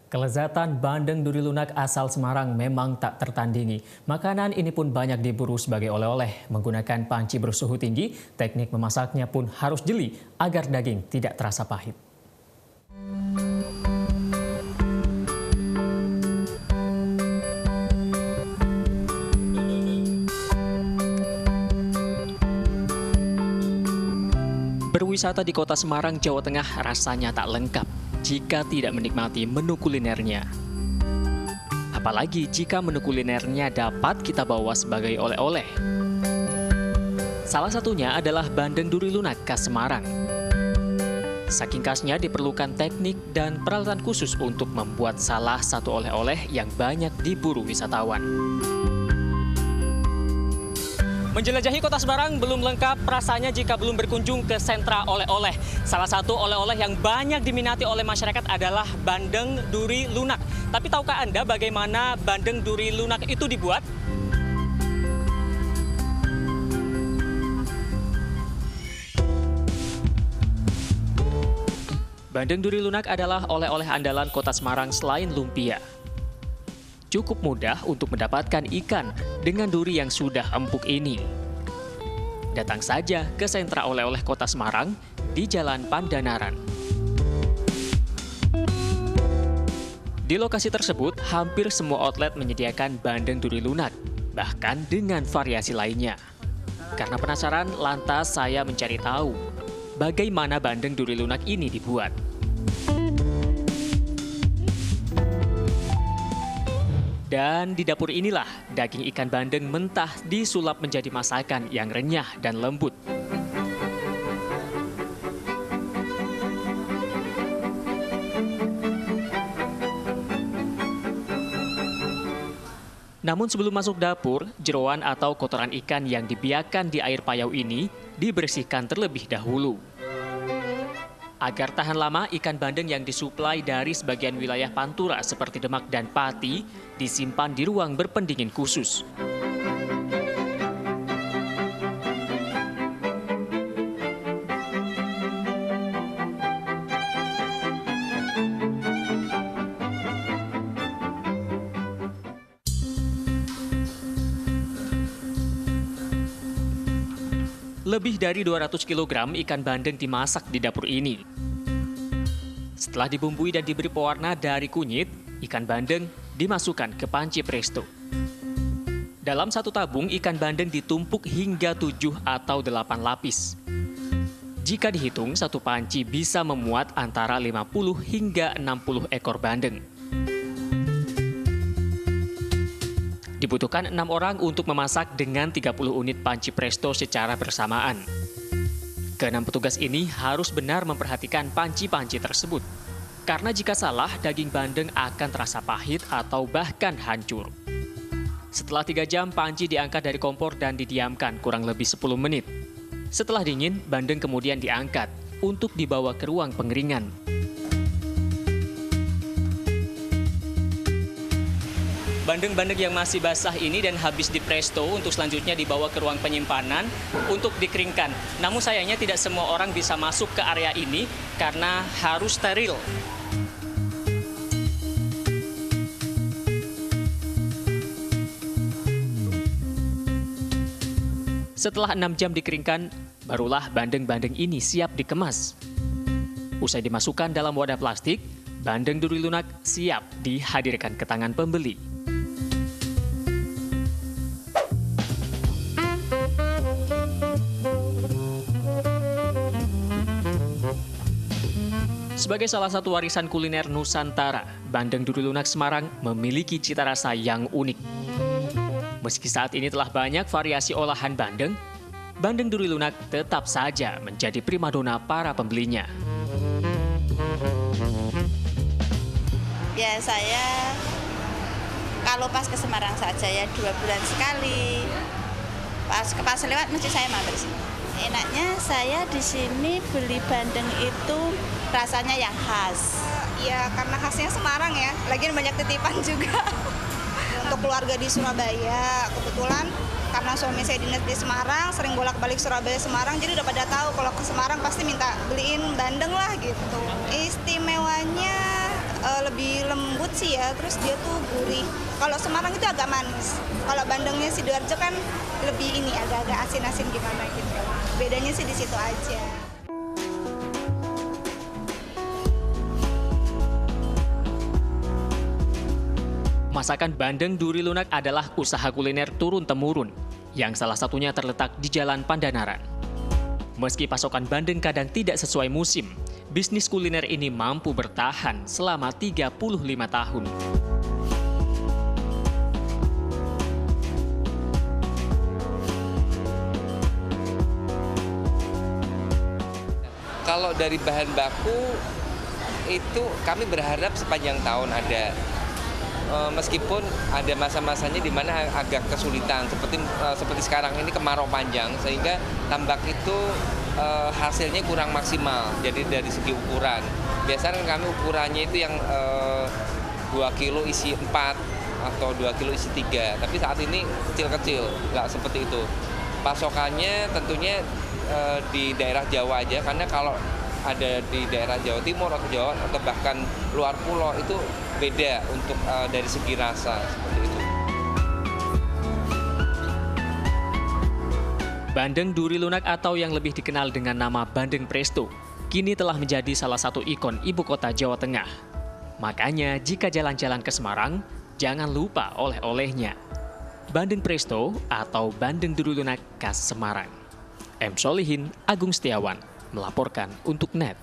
Kelezatan bandeng duri lunak asal Semarang memang tak tertandingi. Makanan ini pun banyak diburu sebagai oleh-oleh. Menggunakan panci bersuhu tinggi, teknik memasaknya pun harus jeli agar daging tidak terasa pahit. Berwisata di kota Semarang, Jawa Tengah rasanya tak lengkap jika tidak menikmati menu kulinernya. Apalagi jika menu kulinernya dapat kita bawa sebagai oleh-oleh. Salah satunya adalah bandeng duri lunak khas Semarang. Saking khasnya diperlukan teknik dan peralatan khusus untuk membuat salah satu oleh-oleh yang banyak diburu wisatawan. Menjelajahi kota Semarang belum lengkap rasanya jika belum berkunjung ke sentra oleh-oleh. Salah satu oleh-oleh yang banyak diminati oleh masyarakat adalah bandeng duri lunak. Tapi tahukah Anda bagaimana bandeng duri lunak itu dibuat? Bandeng duri lunak adalah oleh-oleh andalan kota Semarang selain lumpia. Cukup mudah untuk mendapatkan ikan dengan duri yang sudah empuk ini. Datang saja ke sentra oleh-oleh kota Semarang di Jalan Pandanaran. Di lokasi tersebut, hampir semua outlet menyediakan bandeng duri lunak, bahkan dengan variasi lainnya. Karena penasaran, lantas saya mencari tahu bagaimana bandeng duri lunak ini dibuat. Dan di dapur inilah daging ikan bandeng mentah disulap menjadi masakan yang renyah dan lembut. Namun sebelum masuk dapur, jeroan atau kotoran ikan yang dibiarkan di air payau ini dibersihkan terlebih dahulu. Agar tahan lama, ikan bandeng yang disuplai dari sebagian wilayah Pantura seperti Demak dan Pati disimpan di ruang berpendingin khusus. Lebih dari 200 kg ikan bandeng dimasak di dapur ini. Setelah dibumbui dan diberi pewarna dari kunyit, ikan bandeng dimasukkan ke panci presto. Dalam satu tabung, ikan bandeng ditumpuk hingga 7 atau 8 lapis. Jika dihitung, satu panci bisa memuat antara 50 hingga 60 ekor bandeng. Dibutuhkan 6 orang untuk memasak dengan 30 unit panci presto secara bersamaan. Keenam petugas ini harus benar memperhatikan panci-panci tersebut. Karena jika salah, daging bandeng akan terasa pahit atau bahkan hancur. Setelah 3 jam, panci diangkat dari kompor dan didiamkan kurang lebih 10 menit. Setelah dingin, bandeng kemudian diangkat untuk dibawa ke ruang pengeringan. Bandeng-bandeng yang masih basah ini dan habis di presto untuk selanjutnya dibawa ke ruang penyimpanan untuk dikeringkan. Namun sayangnya tidak semua orang bisa masuk ke area ini karena harus steril. Setelah 6 jam dikeringkan, barulah bandeng-bandeng ini siap dikemas. Usai dimasukkan dalam wadah plastik, bandeng duri lunak siap dihadirkan ke tangan pembeli. Sebagai salah satu warisan kuliner Nusantara, bandeng duri lunak Semarang memiliki cita rasa yang unik. Meski saat ini telah banyak variasi olahan bandeng, bandeng duri lunak tetap saja menjadi primadona para pembelinya. Ya, saya kalau pas ke Semarang saja ya 2 bulan sekali. Pas lewat mesti saya mampir sini. Enaknya saya di sini beli bandeng itu rasanya yang khas. Ya karena khasnya Semarang ya, lagian banyak titipan juga. Untuk keluarga di Surabaya, kebetulan karena suami saya dinas di Semarang, sering bolak-balik Surabaya Semarang, jadi udah pada tahu kalau ke Semarang pasti minta beliin bandeng lah gitu. Istimewanya lebih lembut sih ya, terus dia tuh gurih. Kalau Semarang itu agak manis. Kalau bandengnya Sidoarjo kan lebih ini agak-agak asin-asin gimana gitu. Bedanya sih di situ aja. Masakan bandeng duri lunak adalah usaha kuliner turun-temurun, yang salah satunya terletak di Jalan Pandanaran. Meski pasokan bandeng kadang tidak sesuai musim, bisnis kuliner ini mampu bertahan selama 35 tahun. Kalau dari bahan baku itu kami berharap sepanjang tahun ada. Meskipun ada masa-masanya di mana agak kesulitan seperti sekarang ini kemarau panjang sehingga tambak itu hasilnya kurang maksimal. Jadi dari segi ukuran biasanya kami ukurannya itu yang 2 kilo isi 4 atau 2 kilo isi 3, tapi saat ini kecil-kecil, nggak seperti itu. Pasokannya tentunya di daerah Jawa aja, karena kalau ada di daerah Jawa Timur atau Jawa atau bahkan luar pulau itu beda untuk dari segi rasa seperti itu. Bandeng duri lunak atau yang lebih dikenal dengan nama bandeng presto kini telah menjadi salah satu ikon ibu kota Jawa Tengah. Makanya jika jalan-jalan ke Semarang, jangan lupa oleh-olehnya. Bandeng presto atau bandeng duri lunak khas Semarang. M. Solihin, Agung Setiawan melaporkan untuk NET.